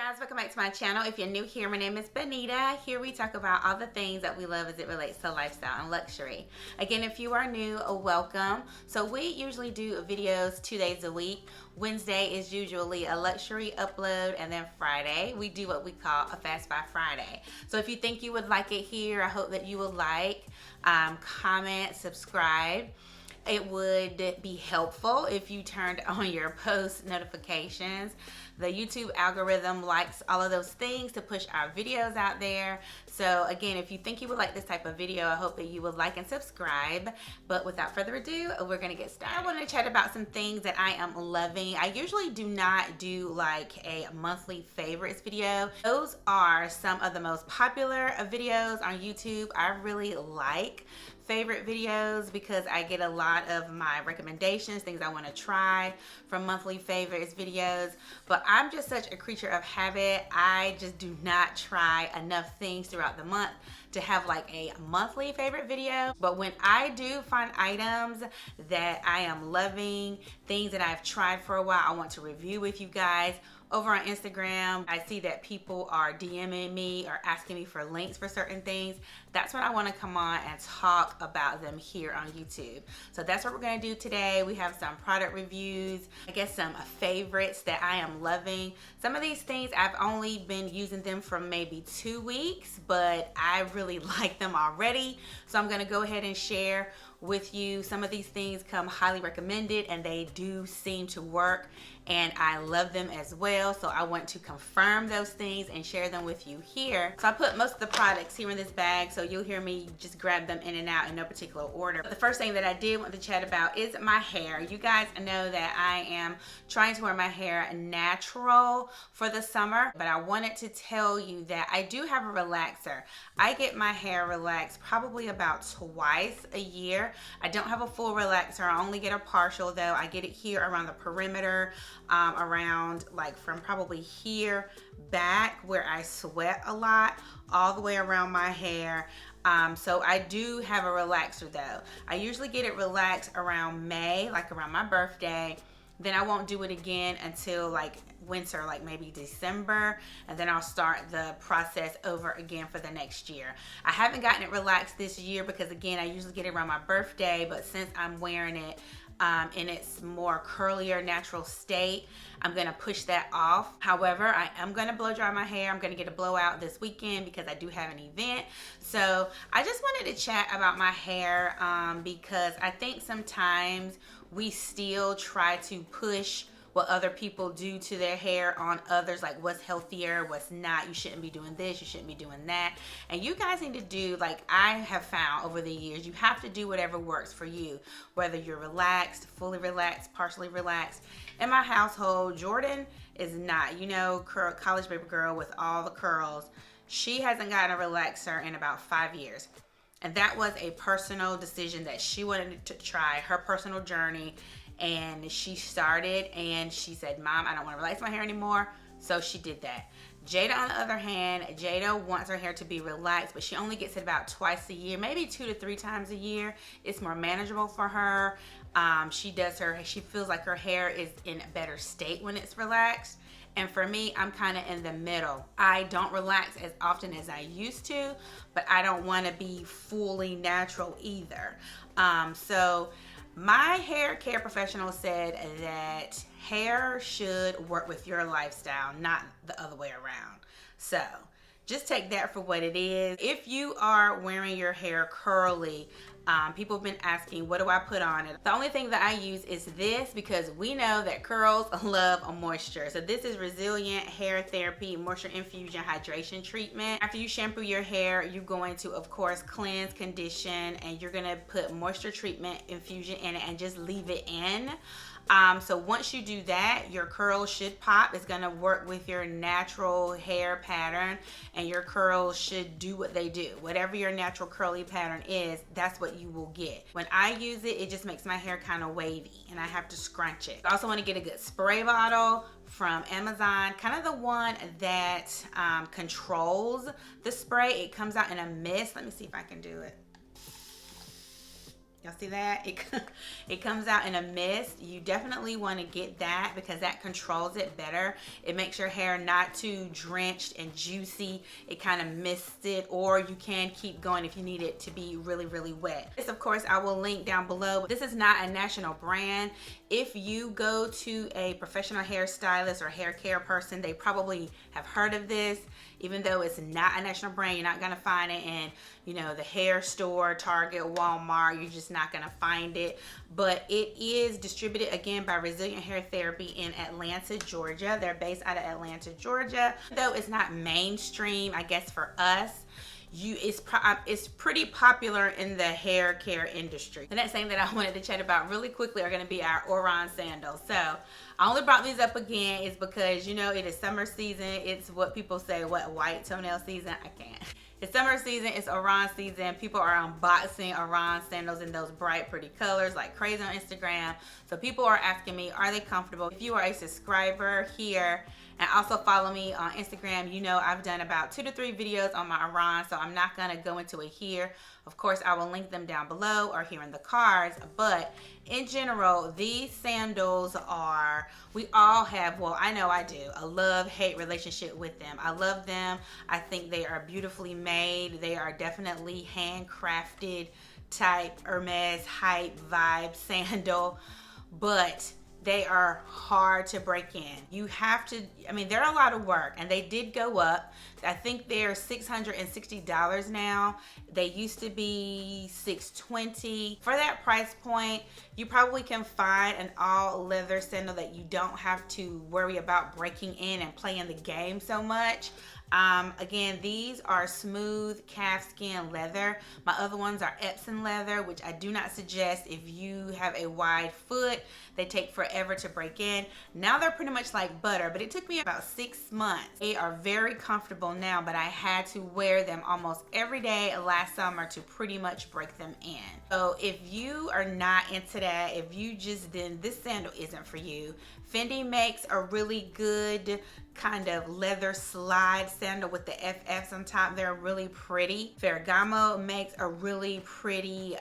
guys, welcome back to my channel. If you're new here, my name is Benita. Here we talk about all the things that we love as it relates to lifestyle and luxury. Again, if you are new, welcome. So we usually do videos 2 days a week. Wednesday is usually a luxury upload, and then Friday we do what we call a Fast Buy Friday. So if you think you would like it here, I hope that you will like, comment, subscribe. It would be helpful if you turned on your post notifications. The YouTube algorithm likes all of those things to push our videos out there. So again, if you think you would like this type of video, I hope that you would like and subscribe. But without further ado, we're gonna get started. I want to chat about some things that I am loving. I usually do not do like a monthly favorites video. Those are some of the most popular videos on YouTube. I really like favorite videos because I get a lot of my recommendations, things I want to try from monthly favorites videos. But I'm just such a creature of habit. I just do not try enough things throughout the month to have like a monthly favorite video. But when I do find items that I am loving, things that I've tried for a while, I want to review with you guys. Over on Instagram, I see that people are DMing me or asking me for links for certain things. That's when I want to come on and talk about them here on YouTube. So that's what we're going to do today. We have some product reviews, I guess some favorites that I am loving. Some of these things I've only been using them for maybe 2 weeks, but I really like them already. So I'm going to go ahead and share with you. Some of these things come highly recommended and they do seem to work, and I love them as well. So I want to confirm those things and share them with you here. So I put most of the products here in this bag, so you'll hear me just grab them in and out in no particular order. But the first thing that I did want to chat about is my hair. You guys know that I am trying to wear my hair natural for the summer, but I wanted to tell you that I do have a relaxer. I get my hair relaxed probably about twice a year. I don't have a full relaxer. I only get a partial though. I get it here around the perimeter, around like from probably here back where I sweat a lot, all the way around my hair. So I do have a relaxer though. I usually get it relaxed around May, like around my birthday. Then I won't do it again until like winter, like maybe December, and then I'll start the process over again for the next year. I haven't gotten it relaxed this year because again, I usually get it around my birthday, but since I'm wearing it in its more curlier natural state, I'm gonna push that off. However, I am gonna blow dry my hair. I'm gonna get a blowout this weekend because I do have an event. So I just wanted to chat about my hair because I think sometimes we still try to push what other people do to their hair on others, like what's healthier, what's not. You shouldn't be doing this, you shouldn't be doing that. And you guys need to do, like I have found over the years, you have to do whatever works for you, whether you're relaxed, fully relaxed, partially relaxed. In my household, Jordan is not, you know, college baby girl with all the curls. She hasn't gotten a relaxer in about 5 years. And that was a personal decision that she wanted to try, her personal journey. And she started and she said, Mom, I don't want to relax my hair anymore. So she did that. Jada, on the other hand, Jada wants her hair to be relaxed, but she only gets it about twice a year, maybe 2 to 3 times a year. It's more manageable for her. She feels like her hair is in a better state when it's relaxed. And for me, I'm kind of in the middle. I don't relax as often as I used to, but I don't want to be fully natural either. So my hair care professional said that hair should work with your lifestyle, not the other way around. So just take that for what it is. If you are wearing your hair curly, people have been asking, what do I put on it? The only thing that I use is this because we know that curls love a moisture. So this is Resilient Hair Therapy Moisture Infusion Hydration Treatment. After you shampoo your hair, you're going to, of course, cleanse, condition, and you're gonna put moisture treatment infusion in it and just leave it in. So once you do that, your curls should pop. It's gonna work with your natural hair pattern, and your curls should do what they do. Whatever your natural curly pattern is, that's what you will get. When I use it, it just makes my hair kind of wavy and I have to scrunch it. I also want to get a good spray bottle from Amazon, kind of the one that controls the spray. It comes out in a mist. Let me see if I can do it. Y'all see that? It comes out in a mist. You definitely want to get that because that controls it better. It makes your hair not too drenched and juicy. It kind of mists it, or you can keep going if you need it to be really, really wet. This, of course, I will link down below. This is not a national brand. If you go to a professional hairstylist or hair care person, they probably have heard of this. Even though it's not a national brand, you're not gonna find it in, you know, the hair store, Target, Walmart. You're just not gonna find it. But it is distributed, again, by Resilient Hair Therapy in Atlanta, Georgia. They're based out of Atlanta, Georgia. Though it's not mainstream, I guess, for us, it's pretty popular in the hair care industry. The next thing that I wanted to chat about really quickly are going to be our Oron Sandals. So I only brought these up again is because, you know, it is summer season. It's what people say, what, white toenail season? I can't. It's summer season, it's Oron season. People are unboxing Oron sandals in those bright, pretty colors like crazy on Instagram. So people are asking me, are they comfortable? If you are a subscriber here and also follow me on Instagram, you know I've done about 2 to 3 videos on my Oron, so I'm not gonna go into it here. Of course, I will link them down below or here in the cards, but in general, these sandals are, we all have, well, I know I do, a love-hate relationship with them. I love them. I think they are beautifully made. They are definitely handcrafted type Hermes hype vibe sandal, but they are hard to break in. You have to, I mean, they're a lot of work and they did go up. I think they're $660 now. They used to be $620. For that price point, you probably can find an all leather sandal that you don't have to worry about breaking in and playing the game so much. Again, these are smooth calfskin leather. My other ones are Epsom leather, which I do not suggest if you have a wide foot. They take forever to break in. Now they're pretty much like butter, but it took me about 6 months. They are very comfortable now, but I had to wear them almost every day last summer to pretty much break them in. So if you are not into that, if you just didn't, this sandal isn't for you. Fendi makes a really good kind of leather slide sandal with the FFs on top. They're really pretty. Ferragamo makes a really pretty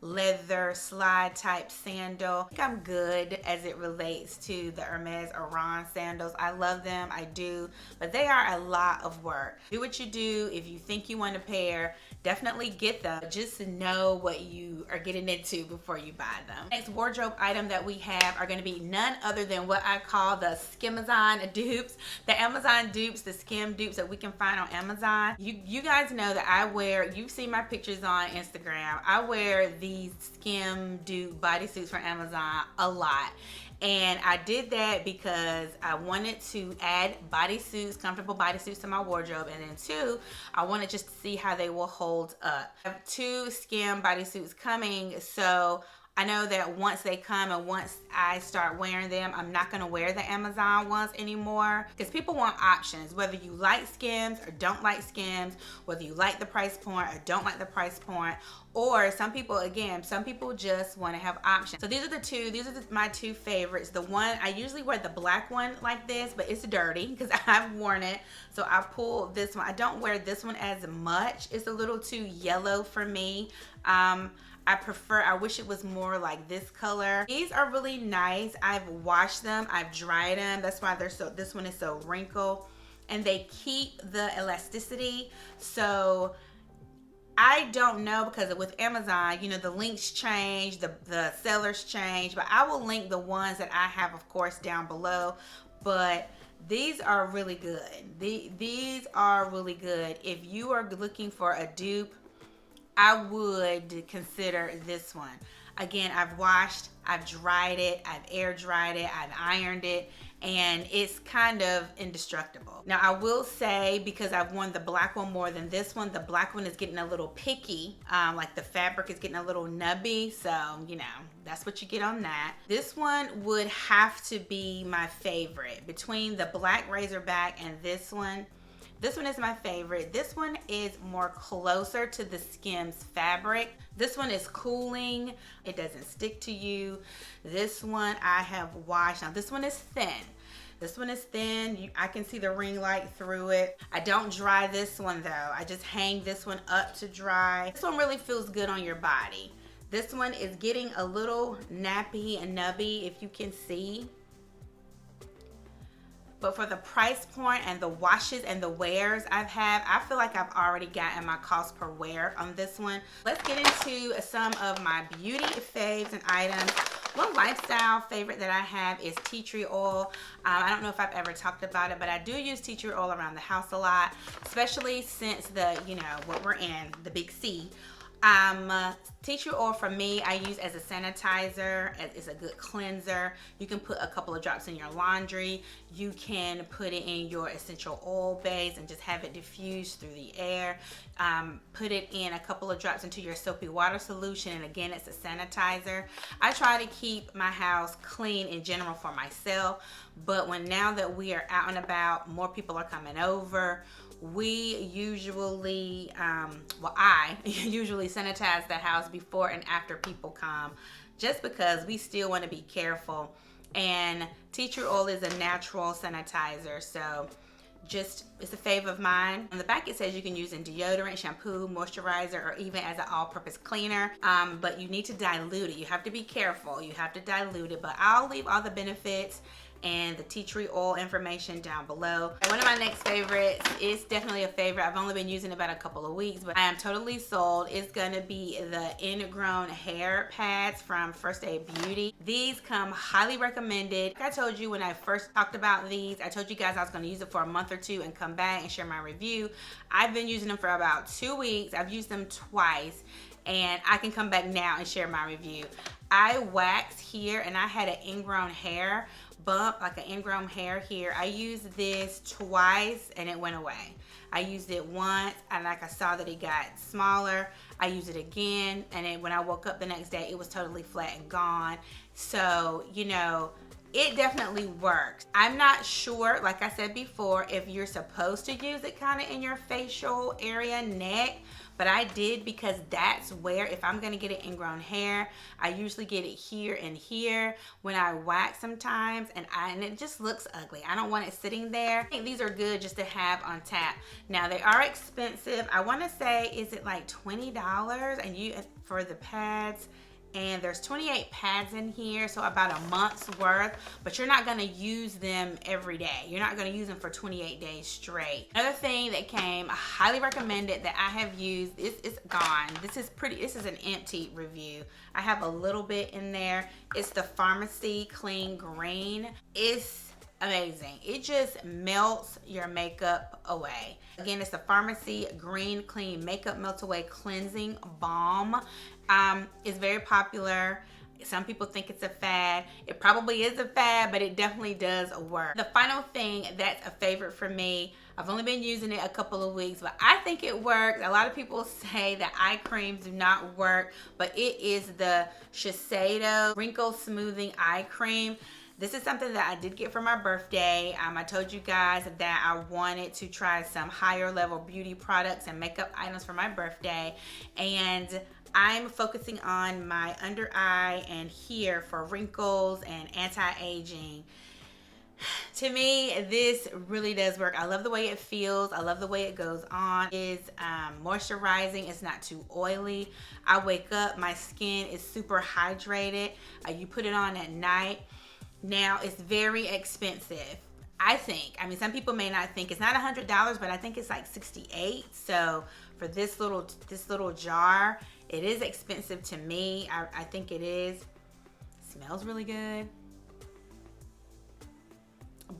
leather slide type sandal. I think I'm good as it relates to the Hermes Oron sandals. I love them, I do, but they are a lot of work. Do what you do. If you think you want a pair, definitely get them. Just know what you are getting into before you buy them. Next wardrobe item that we have are going to be none other than what I call the Skimazon dupes. The Amazon dupes, the skim dupes that we can find on Amazon. You guys know that I wear, you've seen my pictures on Instagram, I wear these skim dupe bodysuits from Amazon a lot. And I did that because I wanted to add bodysuits, comfortable bodysuits to my wardrobe. And then 2, I wanted just to see how they will hold up. I have 2 skim bodysuits coming, so I know that once they come and once I start wearing them, I'm not gonna wear the Amazon ones anymore because people want options, whether you like skims or don't like skims, whether you like the price point or don't like the price point, or some people, again, some people just want to have options. So these are my 2 favorites. The one, I usually wear the black one like this, but it's dirty because I've worn it. So I pulled this one. I don't wear this one as much. It's a little too yellow for me. I wish it was more like this color. These are really nice. I've washed them, I've dried them. That's why this one is so wrinkled. And they keep the elasticity. So I don't know, because with Amazon, you know, the links change, the sellers change, but I will link the ones that I have, of course, down below. But these are really good. These are really good. If you are looking for a dupe, I would consider this one. Again, I've washed, I've dried it, I've air dried it, I've ironed it, and it's kind of indestructible. Now I will say, because I've worn the black one more than this one, the black one is getting a little picky. Like the fabric is getting a little nubby, so you know, that's what you get on that. This one would have to be my favorite. Between the black Razorback and this one is my favorite. This one is more closer to the Skims fabric. This one is cooling. It doesn't stick to you. This one I have washed. Now this one is thin. This one is thin. I can see the ring light through it. I don't dry this one though. I just hang this one up to dry. This one really feels good on your body. This one is getting a little nappy and nubby, if you can see. But for the price point and the washes and the wears I've had, I feel like I've already gotten my cost per wear on this one. Let's get into some of my beauty faves and items. One lifestyle favorite that I have is tea tree oil. I don't know if I've ever talked about it, but I do use tea tree oil around the house a lot, especially since the, you know, what we're in, the big C. Tea tree oil for me, I use as a sanitizer. It's a good cleanser. You can put a couple of drops in your laundry. You can put it in your essential oil base and just have it diffuse through the air. Put it in a couple of drops into your soapy water solution, and again, it's a sanitizer. I try to keep my house clean in general for myself, but now that we are out and about, more people are coming over, we usually, I usually sanitize the house before and after people come, just because we still want to be careful. And tea tree oil is a natural sanitizer, so just, it's a fave of mine. On the back it says you can use in deodorant, shampoo, moisturizer, or even as an all-purpose cleaner, but you need to dilute it. You have to be careful. You have to dilute it, but I'll leave all the benefits and the tea tree oil information down below. One of my next favorites is definitely a favorite. I've only been using it about a couple of weeks, but I am totally sold. It's gonna be the ingrown hair pads from First Aid Beauty. These come highly recommended. Like I told you when I first talked about these, I told you guys I was gonna use it for a month or two and come back and share my review. I've been using them for about 2 weeks. I've used them twice, and I can come back now and share my review. I waxed here and I had an ingrown hair bump, like an ingrown hair here. I used this twice and it went away. I used it once and like I saw that it got smaller. I used it again, and then when I woke up the next day, it was totally flat and gone. So, you know, it definitely works. I'm not sure, like I said before, if you're supposed to use it kind of in your facial area, neck, but I did because that's where, if I'm gonna get an ingrown hair, I usually get it here and here when I wax sometimes, and it just looks ugly. I don't want it sitting there. I think these are good just to have on tap. Now they are expensive. I wanna say, is it like $20 and for the pads? And there's 28 pads in here, so about a month's worth, but you're not gonna use them every day. You're not gonna use them for 28 days straight. Another thing that came highly recommended that I have used, it's gone. This is an empty review. I have a little bit in there. It's the Pharmacy Clean Green. It's amazing. It just melts your makeup away. Again, it's the Pharmacy Green Clean Makeup Melt Away Cleansing Balm. It's very popular. Some people think it's a fad. It probably is a fad, but it definitely does work. The final thing that's a favorite for me, I've only been using it a couple of weeks, but I think it works. A lot of people say that eye creams do not work, but it is the Shiseido Wrinkle Smoothing Eye Cream. This is something that I did get for my birthday. I told you guys that I wanted to try some higher level beauty products and makeup items for my birthday, and I'm focusing on my under eye and here for wrinkles and anti-aging. To me, this really does work. I love the way it feels. I love the way it goes on. It's moisturizing. It's not too oily. I wake up, my skin is super hydrated. You put it on at night. Now, it's very expensive, I think. I mean, some people may not think. It's not $100, but I think it's like $68. So for this little jar, it is expensive to me. I think it is. It smells really good.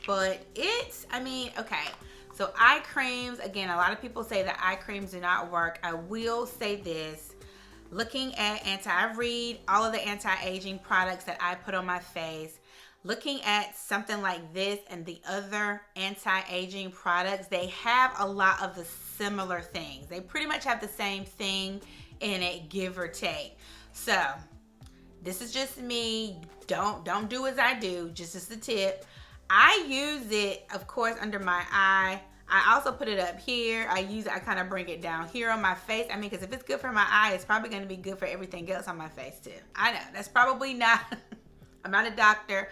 But it's, I mean, okay. So eye creams, again, a lot of people say that eye creams do not work. I will say this. Looking at I read all of the anti-aging products that I put on my face. Looking at something like this and the other anti-aging products, they have a lot of the similar things. They pretty much have the same thing in it, give or take. So this is just me. Don't do as I do, just as a tip. I use it, of course, under my eye. I also put it up here. I kind of bring it down here on my face. I mean, because if it's good for my eye, it's probably going to be good for everything else on my face too. I know that's probably not I'm not a doctor,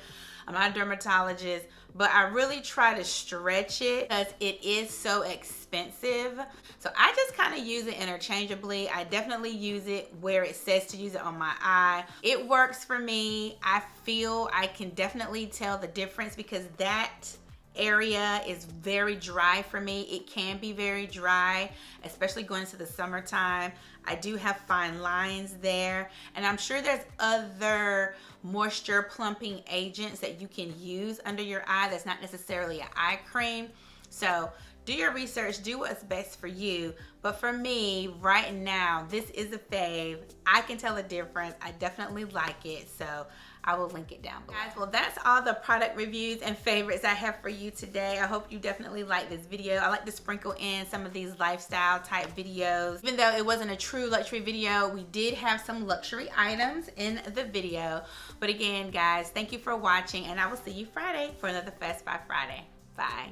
I'm not a dermatologist, but I really try to stretch it because it is so expensive. So I just kind of use it interchangeably. I definitely use it where it says to use it on my eye. It works for me. I feel I can definitely tell the difference because that area is very dry for me. It can be very dry, especially going into the summertime. I do have fine lines there, and I'm sure there's other moisture plumping agents that you can use under your eye that's not necessarily an eye cream. So do your research, do what's best for you. But for me right now, this is a fave. I can tell the difference. I definitely like it, so I will link it down below. Guys, well, that's all the product reviews and favorites I have for you today. I hope you definitely like this video. I like to sprinkle in some of these lifestyle type videos. Even though it wasn't a true luxury video, we did have some luxury items in the video. But again, guys, thank you for watching, and I will see you Friday for another Fast Buy Friday. Bye.